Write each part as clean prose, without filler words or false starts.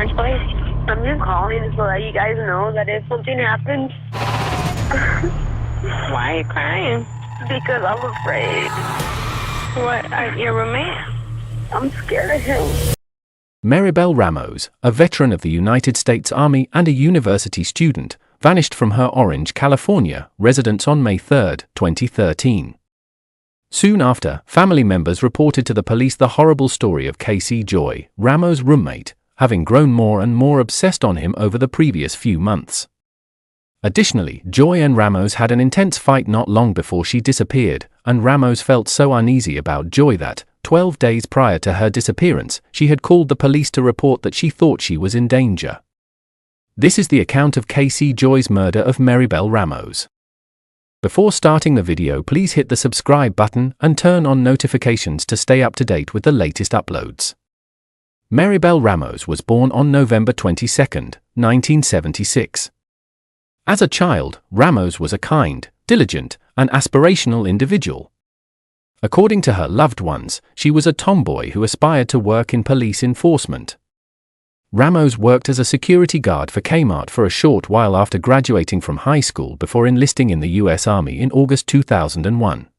Orange Place. I'm just calling so that you guys know that if something happens... Why are you crying? Because I'm afraid. What, your roommate? I'm scared of him. Maribel Ramos, a veteran of the United States Army and a university student, vanished from her Orange, California, residence on May 3, 2013. Soon after, family members reported to the police the horrible story of Casey Joy, Ramos' roommate, having grown more and more obsessed on him over the previous few months. Additionally, Joy and Ramos had an intense fight not long before she disappeared, and Ramos felt so uneasy about Joy that, 12 days prior to her disappearance, she had called the police to report that she thought she was in danger. This is the account of Casey Joy's murder of Maribel Ramos. Before starting the video, please hit the subscribe button and turn on notifications to stay up to date with the latest uploads. Maribel Ramos was born on November 22, 1976. As a child, Ramos was a kind, diligent, and aspirational individual. According to her loved ones, she was a tomboy who aspired to work in police enforcement. Ramos worked as a security guard for Kmart for a short while after graduating from high school before enlisting in the U.S. Army in August 2001.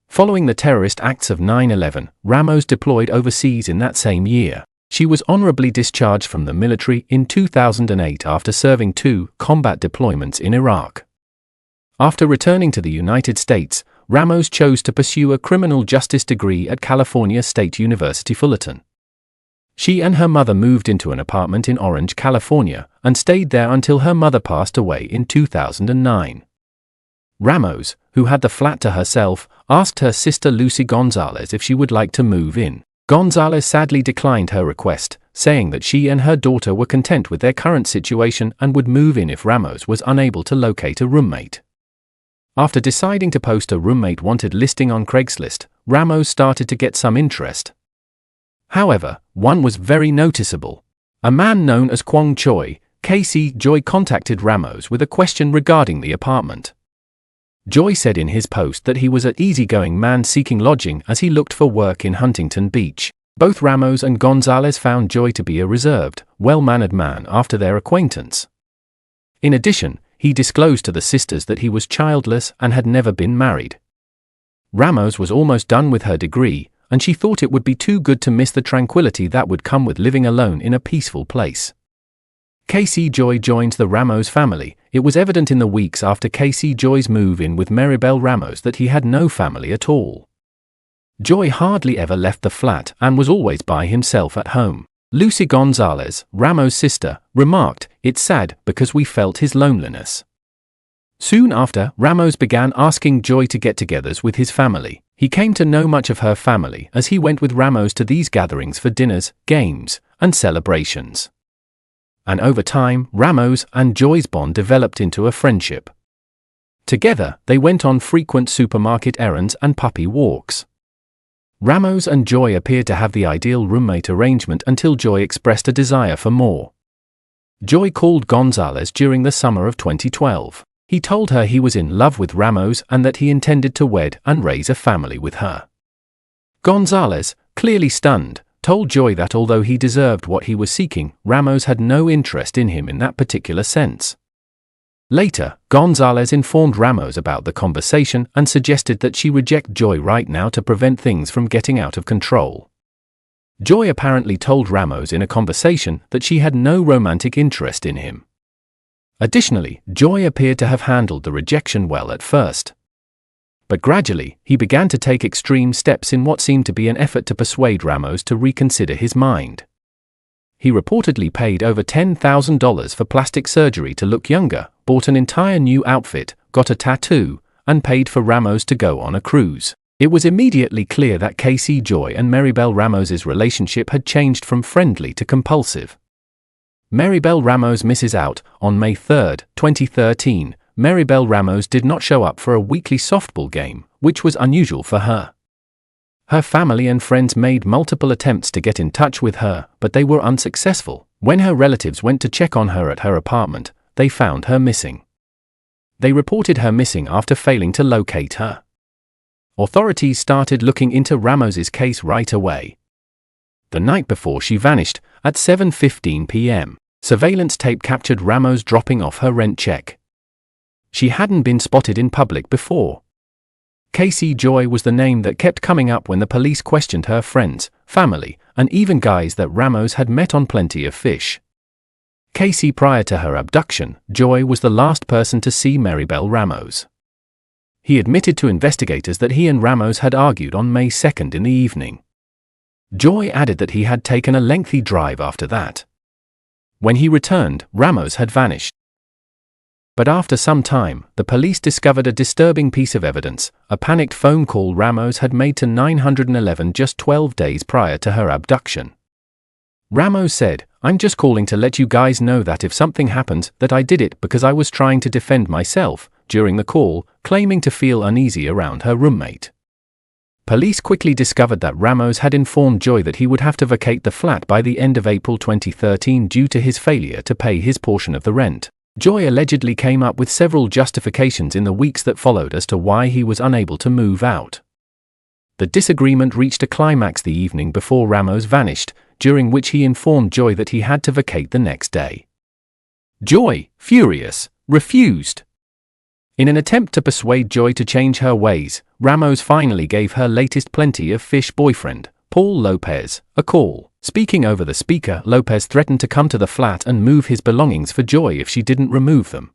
Following the terrorist acts of 9/11, Ramos deployed overseas in that same year. She was honorably discharged from the military in 2008 after serving 2 combat deployments in Iraq. After returning to the United States, Ramos chose to pursue a criminal justice degree at California State University Fullerton. She and her mother moved into an apartment in Orange, California, and stayed there until her mother passed away in 2009. Ramos, who had the flat to herself, asked her sister Lucy Gonzalez if she would like to move in. Gonzalez sadly declined her request, saying that she and her daughter were content with their current situation and would move in if Ramos was unable to locate a roommate. After deciding to post a roommate wanted listing on Craigslist, Ramos started to get some interest. However, one was very noticeable. A man known as Kwong Choi, Casey Joy, contacted Ramos with a question regarding the apartment. Joy said in his post that he was an easygoing man seeking lodging as he looked for work in Huntington Beach. Both Ramos and Gonzalez found Joy to be a reserved, well-mannered man after their acquaintance. In addition, he disclosed to the sisters that he was childless and had never been married. Ramos was almost done with her degree, and she thought it would be too good to miss the tranquility that would come with living alone in a peaceful place. Casey Joy joined the Ramos family. It was evident in the weeks after Casey Joy's move-in with Maribel Ramos that he had no family at all. Joy hardly ever left the flat and was always by himself at home. Lucy Gonzalez, Ramos' sister, remarked, "It's sad because we felt his loneliness." Soon after, Ramos began asking Joy to get-togethers with his family. He came to know much of her family as he went with Ramos to these gatherings for dinners, games, and celebrations. And over time, Ramos and Joy's bond developed into a friendship. Together, they went on frequent supermarket errands and puppy walks. Ramos and Joy appeared to have the ideal roommate arrangement until Joy expressed a desire for more. Joy called Gonzalez during the summer of 2012. He told her he was in love with Ramos and that he intended to wed and raise a family with her. Gonzalez, clearly stunned, told Joy that although he deserved what he was seeking, Ramos had no interest in him in that particular sense. Later, Gonzalez informed Ramos about the conversation and suggested that she reject Joy right now to prevent things from getting out of control. Joy apparently told Ramos in a conversation that she had no romantic interest in him. Additionally, Joy appeared to have handled the rejection well at first. But gradually, he began to take extreme steps in what seemed to be an effort to persuade Ramos to reconsider his mind. He reportedly paid over $10,000 for plastic surgery to look younger, bought an entire new outfit, got a tattoo, and paid for Ramos to go on a cruise. It was immediately clear that Casey Joy and Maribel Ramos's relationship had changed from friendly to compulsive. Maribel Ramos misses out. On May 3, 2013, Maribel Ramos did not show up for a weekly softball game, which was unusual for her. Her family and friends made multiple attempts to get in touch with her, but they were unsuccessful. When her relatives went to check on her at her apartment, they found her missing. They reported her missing after failing to locate her. Authorities started looking into Ramos's case right away. The night before she vanished, at 7:15 p.m., surveillance tape captured Ramos dropping off her rent check. She hadn't been spotted in public before. Casey Joy was the name that kept coming up when the police questioned her friends, family, and even guys that Ramos had met on Plenty of Fish. Casey, prior to her abduction, Joy was the last person to see Maribel Ramos. He admitted to investigators that he and Ramos had argued on May 2nd in the evening. Joy added that he had taken a lengthy drive after that. When he returned, Ramos had vanished. But after some time, the police discovered a disturbing piece of evidence, a panicked phone call Ramos had made to 911 just 12 days prior to her abduction. Ramos said, "I'm just calling to let you guys know that if something happens, that I did it because I was trying to defend myself," during the call, claiming to feel uneasy around her roommate. Police quickly discovered that Ramos had informed Joy that he would have to vacate the flat by the end of April 2013 due to his failure to pay his portion of the rent. Joy allegedly came up with several justifications in the weeks that followed as to why he was unable to move out. The disagreement reached a climax the evening before Ramos vanished, during which he informed Joy that he had to vacate the next day. Joy, furious, refused. In an attempt to persuade Joy to change her ways, Ramos finally gave her latest Plenty of Fish boyfriend, Paul Lopez, a call. Speaking over the speaker, Lopez threatened to come to the flat and move his belongings for Joy if she didn't remove them.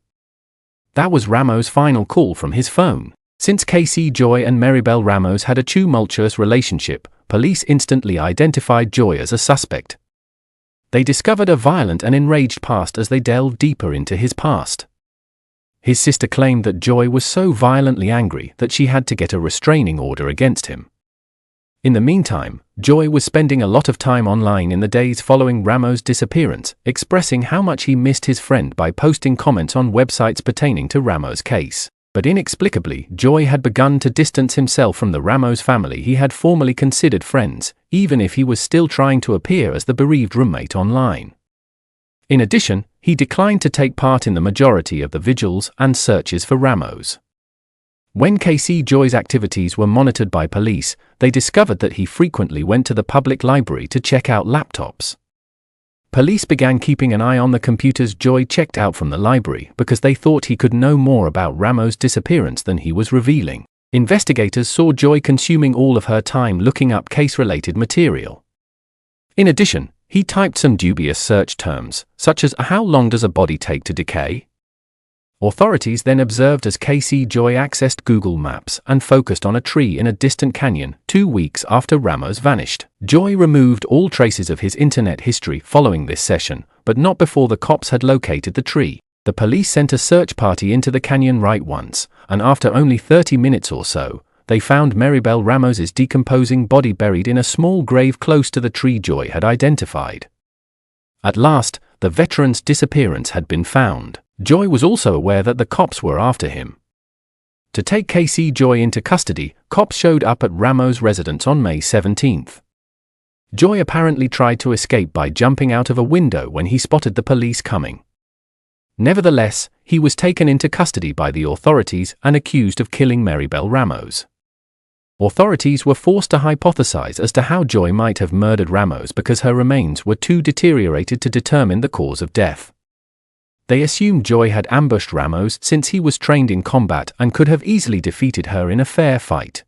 That was Ramos' final call from his phone. Since Casey Joy and Maribel Ramos had a tumultuous relationship, police instantly identified Joy as a suspect. They discovered a violent and enraged past as they delved deeper into his past. His sister claimed that Joy was so violently angry that she had to get a restraining order against him. In the meantime, Joy was spending a lot of time online in the days following Ramos' disappearance, expressing how much he missed his friend by posting comments on websites pertaining to Ramos' case. But inexplicably, Joy had begun to distance himself from the Ramos family he had formerly considered friends, even if he was still trying to appear as the bereaved roommate online. In addition, he declined to take part in the majority of the vigils and searches for Ramos. When Casey Joy's activities were monitored by police, they discovered that he frequently went to the public library to check out laptops. Police began keeping an eye on the computers Joy checked out from the library because they thought he could know more about Ramos' disappearance than he was revealing. Investigators saw Joy consuming all of her time looking up case-related material. In addition, he typed some dubious search terms, such as "How long does a body take to decay?" Authorities then observed as Casey Joy accessed Google Maps and focused on a tree in a distant canyon 2 weeks after Ramos vanished. Joy removed all traces of his internet history following this session, but not before the cops had located the tree. The police sent a search party into the canyon right once, and after only 30 minutes or so, they found Maribel Ramos' decomposing body buried in a small grave close to the tree Joy had identified. At last, the veteran's disappearance had been found. Joy was also aware that the cops were after him. To take Casey Joy into custody, cops showed up at Ramos' residence on May 17th. Joy apparently tried to escape by jumping out of a window when he spotted the police coming. Nevertheless, he was taken into custody by the authorities and accused of killing Maribel Ramos. Authorities were forced to hypothesize as to how Joy might have murdered Ramos because her remains were too deteriorated to determine the cause of death. They assumed Joy had ambushed Ramos since he was trained in combat and could have easily defeated her in a fair fight.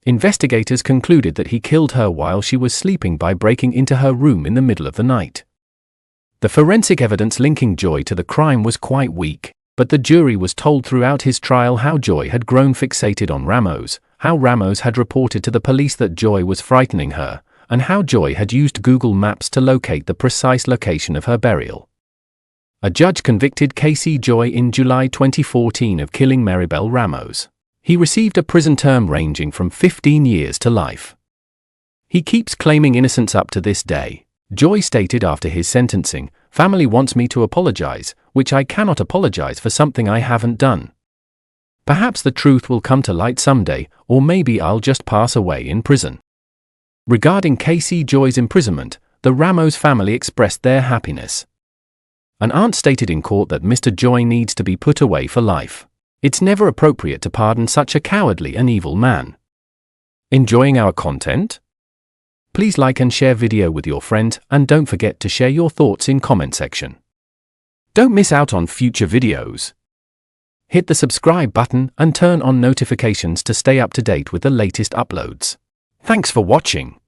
Investigators concluded that he killed her while she was sleeping by breaking into her room in the middle of the night. The forensic evidence linking Joy to the crime was quite weak, but the jury was told throughout his trial how Joy had grown fixated on Ramos, how Ramos had reported to the police that Joy was frightening her, and how Joy had used Google Maps to locate the precise location of her burial. A judge convicted Casey Joy in July 2014 of killing Maribel Ramos. He received a prison term ranging from 15 years to life. He keeps claiming innocence up to this day. Joy stated after his sentencing, "Family wants me to apologize, which I cannot apologize for something I haven't done. Perhaps the truth will come to light someday, or maybe I'll just pass away in prison." Regarding Casey Joy's imprisonment, the Ramos family expressed their happiness. An aunt stated in court that Mr. Joy needs to be put away for life. It's never appropriate to pardon such a cowardly and evil man. Enjoying our content? Please like and share video with your friend, and don't forget to share your thoughts in comment section. Don't miss out on future videos. Hit the subscribe button and turn on notifications to stay up to date with the latest uploads. Thanks for watching.